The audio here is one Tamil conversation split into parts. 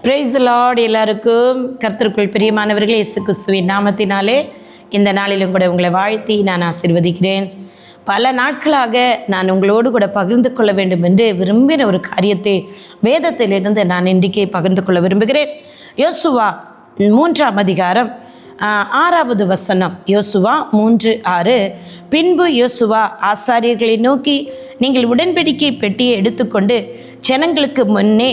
Praise the Lord. எல்லாருக்கும் கர்த்தருக்குள் பிரியமானவர்களே, இயேசு கிறிஸ்துவின் நாமத்தினாலே இந்த நாளிலும் கூட உங்களை வாழ்த்தி நான் ஆசீர்வதிக்கிறேன். பல நாட்களாக நான் உங்களோடு கூட பகிர்ந்து கொள்ள வேண்டும் என்று விரும்பின ஒரு காரியத்தை வேதத்திலிருந்து நான் இன்றைக்கே பகிர்ந்து கொள்ள விரும்புகிறேன். யோசுவா 3ஆம் அதிகாரம் 6வது வசனம். யோசுவா 3:6. பின்பு யோசுவா ஆசாரியர்களை நோக்கி, நீங்கள் உடன்படிக்கை பெட்டியை எடுத்துக்கொண்டு ஜனங்களுக்கு முன்னே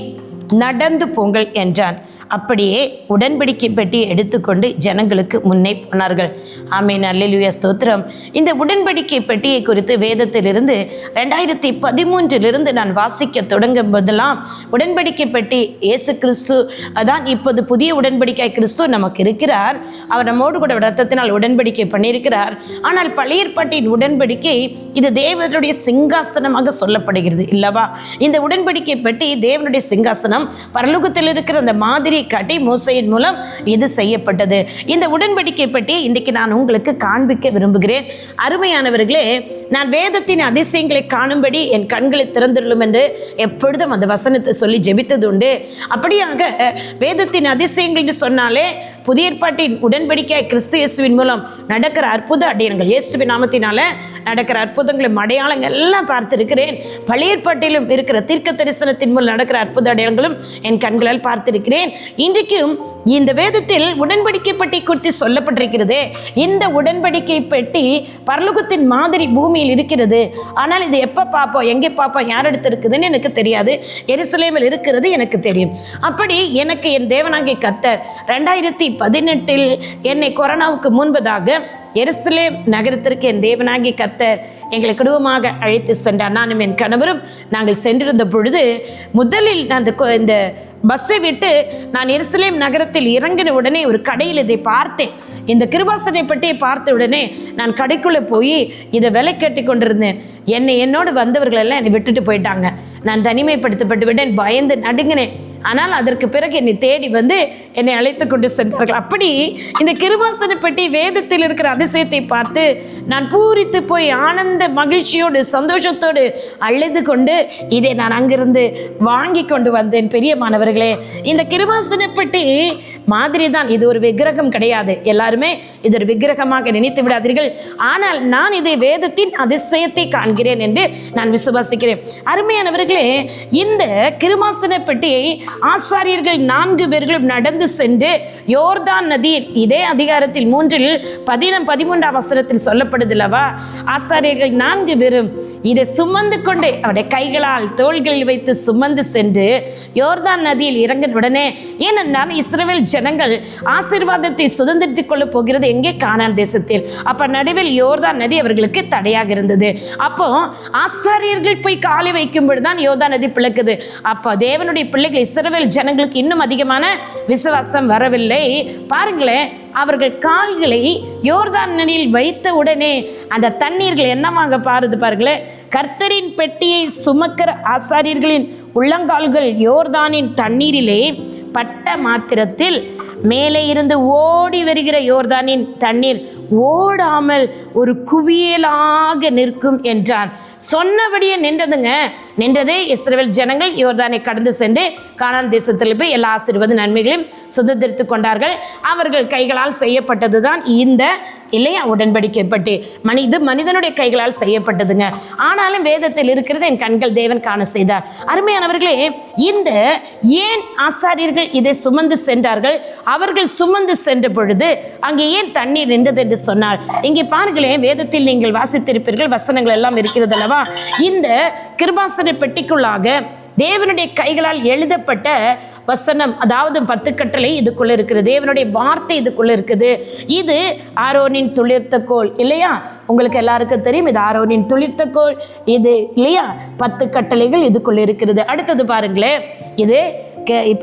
நடந்து போங்கள் என்றான். அப்படியே உடன்படிக்கை பெட்டியை எடுத்துக்கொண்டு ஜனங்களுக்கு முன்னே போனார்கள். ஆமென், அல்லேலூயா, ஸ்தோத்திரம். இந்த உடன்படிக்கை பெட்டியை குறித்து வேதத்திலிருந்து 2013 நான் வாசிக்க தொடங்கும் போதெல்லாம் உடன்படிக்கை பெட்டி இயேசு கிறிஸ்து அதான் இப்போது புதிய உடன்படிக்கை கிறிஸ்து நமக்கு இருக்கிறார். அவர் நம்மோடு கூட இரத்தத்தினால் உடன்படிக்கை பண்ணியிருக்கிறார். ஆனால் பழைய ஏற்பாட்டின் உடன்படிக்கை இது தேவனுடைய சிங்காசனமாக சொல்லப்படுகிறது இல்லவா? இந்த உடன்படிக்கை பெட்டி தேவனுடைய சிங்காசனம். பரலோகத்தில் இருக்கிற அந்த மாதிரி காட்டி மோசையின் மூலம் இது செய்யப்பட்டது. இந்த உடன்படிக்கை பற்றி இன்றைக்கு நான் உங்களுக்கு காண்பிக்க விரும்புகிறேன். அருமையானவர்களே, நான் வேதத்தின் அதிசயங்களை காணும்படி என் கண்களை திறந்துள்ளோம் என்று எப்பொழுதும் அந்த வசனத்தை சொல்லி ஜெபித்தது உண்டு. அப்படியாக வேதத்தின் அதிசயங்கள் என்று சொன்னாலே புதிய ஏற்பாட்டின் உடன்படிக்கை கிறிஸ்து இயேசுவின் மூலம் நடக்கிற அற்புத அடையாளங்கள், இயேசுவின் நாமத்தினால நடக்கிற அற்புதங்களும் அடையாளங்கள் எல்லாம் பார்த்திருக்கிறேன். பழைய ஏற்பாட்டிலும் இருக்கிற தீர்க்க தரிசனத்தின் மூலம் நடக்கிற அற்புத அடையாளங்களும் என் கண்களால் பார்த்திருக்கிறேன். இன்றைக்கும் இந்த வேதத்தில் உடன்படிக்கை பெட்டி குறித்து சொல்லப்பட்டிருக்கிறது. இந்த உடன்படிக்கை பெட்டி பரலோகத்தின் மாதிரி பூமியில் இருக்கிறது. ஆனால் இது எப்போ பார்ப்போம், எங்கே பார்ப்போம், யார் எடுத்து இருக்குதுன்னு எனக்கு தெரியாது. எருசலேமில் இருக்கிறது எனக்கு தெரியும். அப்படி எனக்கு என் தேவனாகிய கர்த்தர் 2018 என்னை கொரோனாவுக்கு முன்பதாக எருசலேம் நகரத்திற்கு என் தேவனாகிய கர்த்தர் எங்களை குடும்பமாக அழைத்து சென்றார். நானும் என் கணவரும் நாங்கள் சென்றிருந்த பொழுது முதலில் நான் இந்த பஸ்ஸை விட்டு நான் எருசலேம் நகரத்தில் இறங்கின உடனே ஒரு கடையில் இதை பார்த்தேன். இந்த கிருபாசனை பெட்டியை பார்த்த உடனே நான் கடைக்குள்ளே போய் இதை விலை கட்டி கொண்டிருந்தேன். என்னோடு வந்தவர்கள் எல்லாம் என்னை விட்டுட்டு போயிட்டாங்க. நான் தனிமைப்படுத்தப்பட்டு விட்டேன், பயந்து நடுங்கினேன். ஆனால் அதற்கு பிறகு என்னை தேடி வந்து என்னை அழைத்து கொண்டு சென்றார்கள். அப்படி இந்த கிருபாசனை பெட்டி வேதத்தில் இருக்கிற அதிசயத்தை பார்த்து நான் பூரித்து போய் ஆனந்த மகிழ்ச்சியோடு சந்தோஷத்தோடு அழுது கொண்டு இதை நான் அங்கிருந்து வாங்கி கொண்டு வந்தேன். பெரியமானவர்களே, இந்த கிருபாசனை பெட்டி மாதிரி தான். இது ஒரு விக்கிரகம் கிடையாது. எல்லாருமே இது ஒரு விக்கிரகமாக நினைத்து விடாதீர்கள். ஆனால் நான் இதை வேதத்தின் அதிசயத்தை காண்கிறேன் என்று நான் விசுவாசிக்கிறேன். அருமையானவர்களே, இந்த கிருபாசனை பெட்டியை ஆசாரியர்கள் 4 பேர்களும் நடந்து சென்று யோர்தான் நதியில், இதே அதிகாரத்தில் 3:13 வசனத்தில் சொல்லப்படுதில்லவா, ஆசாரியர்கள் 4 பேரும் இதை சுமந்து கொண்டு அவருடைய கைகளால் தோள்களில் வைத்து சுமந்து சென்று யோர்தான் நதியில் இறங்கின உடனே, ஏனென்றால் இஸ்ரவேல் ஜனங்கள் ஆசீர்வாதத்தை சுதந்திரித்துக் கொள்ள போகிறது எங்கே? கானான் தேசத்தில். அப்ப நடுவில் யோர்தான் நதி அவர்களுக்கு தடையாக இருந்தது. அப்போ ஆசாரியர்கள் போய் காலை வைக்கும் பொழுதுதான் யோர்தான் நதி பிளக்குது. அப்போ தேவனுடைய பிள்ளைகள் இஸ்ரவேல் ஜனங்களுக்கு இன்னும் அதிகமான விசுவாசம் வரவில்லை. பாருங்களேன், அவர்கள் கால்களை யோர்தான் நதியில் வைத்த உடனே அந்த தண்ணீர்கள் என்னவாங்க பாருங்களேன். கர்த்தரின் பெட்டியை சுமக்கிற ஆசாரியர்களின் உள்ளங்கால்கள் யோர்தானின் தண்ணீரிலே பட்ட மாத்திரத்தில் மேலே இருந்து ஓடி வருகிற யோர்தானின் தண்ணீர் ஓடாமல் ஒரு குவியலாக நிற்கும் என்றான். சொன்னபடியே நின்றதே இஸ்ரவேல் ஜனங்கள் யோர்தானை கடந்து சென்று கானான் தேசத்தில் போய் எல்லா ஆசீர்வாத நன்மைகளையும் சுதந்திரித்து கொண்டார்கள். அவர்கள் கைகளால் செய்யப்பட்டது தான் இந்த இல்லையா உடன்படிக்கை பெட்டி. மனிதனுடைய கைகளால் செய்யப்பட்டதுங்க. ஆனாலும் வேதத்தில் இருக்கிறது என் கண்கள் தேவன் காண செய்தார். அருமையானவர்களே, இந்த ஏன் ஆசாரியர்கள் இதை சுமந்து சென்றார்கள்? அவர்கள் சுமந்து சென்ற பொழுது அங்கே ஏன் தண்ணீர் நின்றது என்று சொன்னால், இங்கே பாருங்களேன், வேதத்தில் நீங்கள் வாசித்திருப்பீர்கள், வசனங்கள் எல்லாம் இருக்கிறது அல்லவா. இந்த கிருபாசனை பெட்டிக்குள்ளாக தேவனுடைய கைகளால் எழுதப்பட்ட வசனம், அதாவது 10 கட்டளை இதுக்குள்ள இருக்குது. தேவனுடைய வார்த்தை இதுக்குள்ள இருக்குது. இது ஆரோனின் துளிர்த்த கோல் இல்லையா? உங்களுக்கு எல்லாருக்கும் தெரியும், இது ஆரோனின் துளிர்த்த கோல் இது இல்லையா? 10 கட்டளைகள் இதுக்குள்ள இருக்கிறது. அடுத்தது பாருங்களேன், இது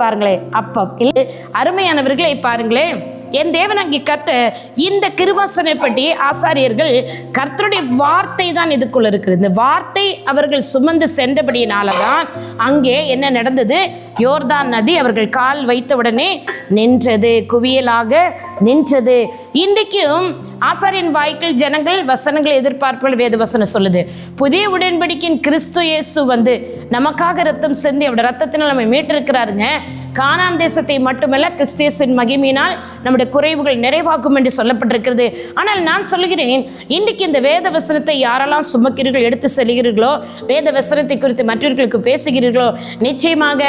பாருங்களேன் அப்பம் இல்லை. அருமையானவர்களே, பாருங்களேன், என் தேவனாகிய கர்த்தர் இந்த கிருபாசனை பற்றி ஆசாரியர்கள் கர்த்தருடைய வார்த்தை தான் இதுக்குள்ள இருக்குது. இந்த வார்த்தை அவர்கள் சுமந்து சென்றபடியினாலதான் அங்கே என்ன நடந்தது? யோர்தான் நதி அவர்கள் கால் வைத்தவுடனே நின்றது, குவியலாக நின்றது. இன்றைக்கும் ஆசாரியன் வாய்க்கில் ஜனங்கள் வசனங்களை எதிர்பார்ப்புகள் வேத வசனம் சொல்லுது. புதிய உடன்படிக்கையின் கிறிஸ்து இயேசு வந்து நமக்காக ரத்தம் சிந்தி அவருடைய ரத்தத்தினால் நம்ம மீட்டிருக்கிறாருங்க. கானான் தேசத்தை மட்டுமல்ல, கிறிஸ்தியஸின் மகிமையினால் நம்முடைய குறைவுகள் நிறைவாகும் என்று சொல்லப்பட்டிருக்கிறது. ஆனால் நான் சொல்லுகிறேன், இன்றைக்கு இந்த வேத வசனத்தை யாரெல்லாம் சுமக்கிறீர்கள், எடுத்து செல்கிறீர்களோ, வேத வசனத்தை குறித்து மற்றவர்களுக்கு பேசுகிறீர்களோ, நிச்சயமாக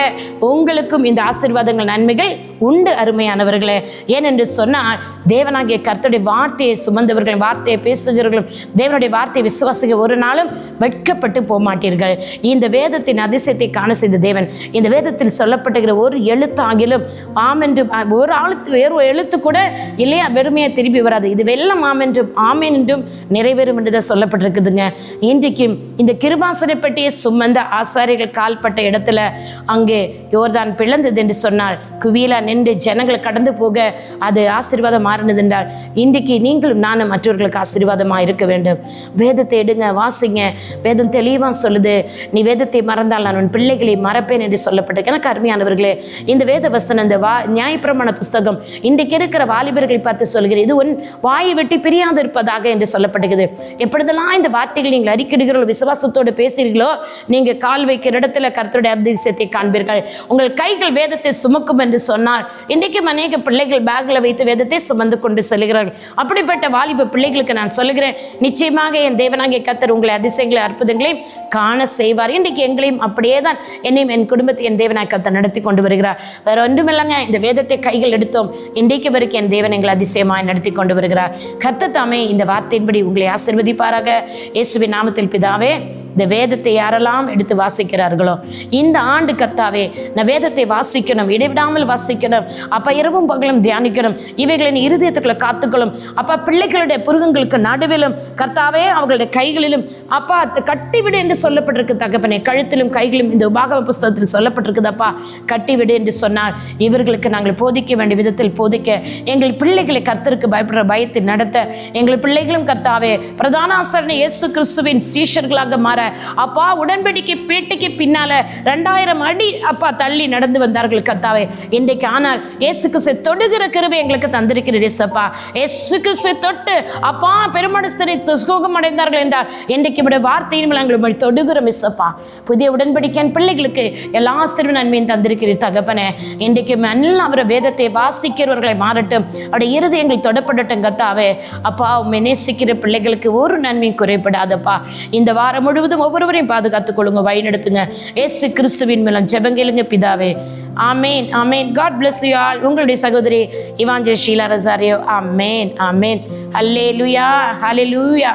உங்களுக்கும் இந்த ஆசீர்வாதங்கள் நன்மைகள் உண்டு அருமையானவர்களே. ஏனென்று சொன்னால் தேவனாகிய கர்த்தருடைய வார்த்தையை சுமந்தவர்கள், வார்த்தையை பேசுகிறவர்களும், தேவனுடைய வார்த்தையை விசுவாசிக்க ஒரு நாளும் வெட்கப்பட்டு போக மாட்டீர்கள். இந்த வேதத்தின் அதிசயத்தை காண செய்த தேவன் இந்த வேதத்தில் சொல்லப்பட்டுகிற ஒரு எழுத்தாகிலும் ஆமென்று ஒரு ஆளுத்து வேறு எழுத்து கூட இல்லையா வெறுமையாக திரும்பி வராது. இது வெள்ளம் ஆமென்றும் ஆமேன் என்றும் நிறைவேறும் என்று தான் சொல்லப்பட்டிருக்குதுங்க. இன்றைக்கும் இந்த கிருபாசனை பெட்டியை சுமந்த ஆசாரியர்கள் கால்பட்ட இடத்துல அங்கே யோர்தான் பிளந்தது என்று சொன்னால், குவியலா நின்று ஜனங்களை கடந்து போக அது ஆசீர்வாதம் மாறினது என்றால், இன்றைக்கு நீங்களும் நானும் மற்றவர்களுக்கு ஆசீர்வாதமாக இருக்க வேண்டும். வேதத்தை எடுங்க, வாசிங்க. வேதம் தெளிவாக சொல்லுது, நீ வேதத்தை மறந்தால் நான் உன் பிள்ளைகளை மறப்பேன் என்று சொல்லப்பட்டிருக்கு. எனக்கு அருமையானவர்களே, இந்த வேத வசனம், இந்த நியாயப்பிரமாண புஸ்தகம் இன்றைக்கு இருக்கிற வாலிபர்களை பார்த்து சொல்கிறேன், இது உன் வாயை வெட்டி பிரியாது இருப்பதாக என்று சொல்லப்பட்டிருக்குது. எப்பொழுதெல்லாம் இந்த வார்த்தைகள் நீங்கள் அறிக்கையிடுகிறீர்களோ, விசுவாசத்தோடு பேசுகிறீர்களோ, நீங்கள் கால் வைக்கிற இடத்துல கர்த்தருடைய அதிசயத்தை காண்பீர்கள். உங்கள் கைகள் வேதத்தை சுமக்கும் என்று சொன்னால், இன்றைக்கும் அநேக பிள்ளைகள் பேக்கில் வைத்து வேதத்தை சுமந்து கொண்டு செல்கிறார்கள். அப்படிப்பட்ட வாலிப பிள்ளைகளுக்கு நான் சொல்லுகிறேன், நிச்சயமாக என் தேவனாகிய கர்த்தர் உங்களை அதிசயங்களை அற்புதங்களையும் காண செய்வார். இன்றைக்கு எங்களையும் அப்படியே தான் என்னையும் என் குடும்பத்தை என் தேவனாகிய கர்த்தர் நடத்தி கொண்டு வருகிறார். வேற ஒன்றுமில்லைங்க, இந்த வேதத்தை கைகள் எடுத்தோம், இன்றைக்கு வரைக்கும் என் தேவன் எங்களை அதிசயமாய் நடத்தி கொண்டு வருகிறார். கர்த்தர் தாமே இந்த வார்த்தையின்படி உங்களை ஆசீர்வதிப்பாராக. இயேசுவின் நாமத்தில் பிதாவே, இந்த வேதத்தை யாரெல்லாம் எடுத்து வாசிக்கிறார்களோ, இந்த ஆண்டு கர்த்தாவே நான் வேதத்தை வாசிக்கணும், இடைவிடாமல் வாசிக்கணும் அப்பா, இரவும் பகலும் தியானிக்கணும், இவைகளின் இருதயத்துக்களை காத்துக்கணும் அப்பா. பிள்ளைகளுடைய புருகங்களுக்கு நடுவிலும் கர்த்தாவே அவர்களுடைய கைகளிலும் அப்பா கட்டிவிடு என்று சொல்லப்பட்டிருக்கு தகப்பனே. கழுத்திலும் கைகளிலும் இந்த உபாகம புஸ்தகத்தில் சொல்லப்பட்டிருக்குது அப்பா. கட்டிவிடு என்று சொன்னால் இவர்களுக்கு நாங்கள் போதிக்க வேண்டிய விதத்தில் போதிக்க, எங்கள் பிள்ளைகளை கர்த்தருக்கு பயப்படுற பயத்தில் நடத்த, எங்கள் பிள்ளைகளும் கர்த்தாவே பிரதான ஆசாரியன் இயேசு கிறிஸ்துவின் சீஷர்களாக மாற அப்பா. உடன்படிக்கை பேட்டைக்கு பின்னால 2000 அடி அப்பா தள்ளி நடந்து வந்தார்கள் கர்த்தாவே. இன்றைக்கு ஆனால் இயேசு கிறிஸ்துவை தொடுகிற கிருபை எங்களுக்கு தந்திருக்கிறீர் இயேசுப்பா. இயேசு கிறிஸ்துவை தொட்டு அப்பா பெருமனஸ்தரை சுகம் அடைந்தார்கள் என்றால், இன்றைக்கு விட வார்த்தையின் நாங்கள் தொடுகிறோம் இயேசுப்பா. புதிய உடன்படிக்கையின் பிள்ளைகளுக்கு எல்லா சிறு நன்மையும் தந்திருக்கிறீர் தகப்பனே. இன்றைக்கு எல்லாம் அவரை வேதத்தை வாசிக்கிறவர்களை மாறட்டும், அவருடைய இருதயங்கள் தொடப்படட்டும் கர்த்தாவே. அப்பா உம்மை நேசிக்கிற பிள்ளைகளுக்கு ஒரு நன்மையும் குறைபடாதப்பா. இந்த வாரம் முழுவதும் ஒவ்வொருவரையும் பாதுகாத்துக் கொள்ளுங்க, வழி நடத்துங்க. இயேசு கிறிஸ்துவின் மூலம் ஜெபங்கேளுங்க பிதாவே. ஆமேன், ஆமேன். God bless you all. உங்களுடைய சகோதரி இவாஞ்சலிஸ்ட் ஷீலா ரொசாரியோ. ஆமேன், ஆமேன். ஹல்லேலூயா, ஹல்லேலூயா.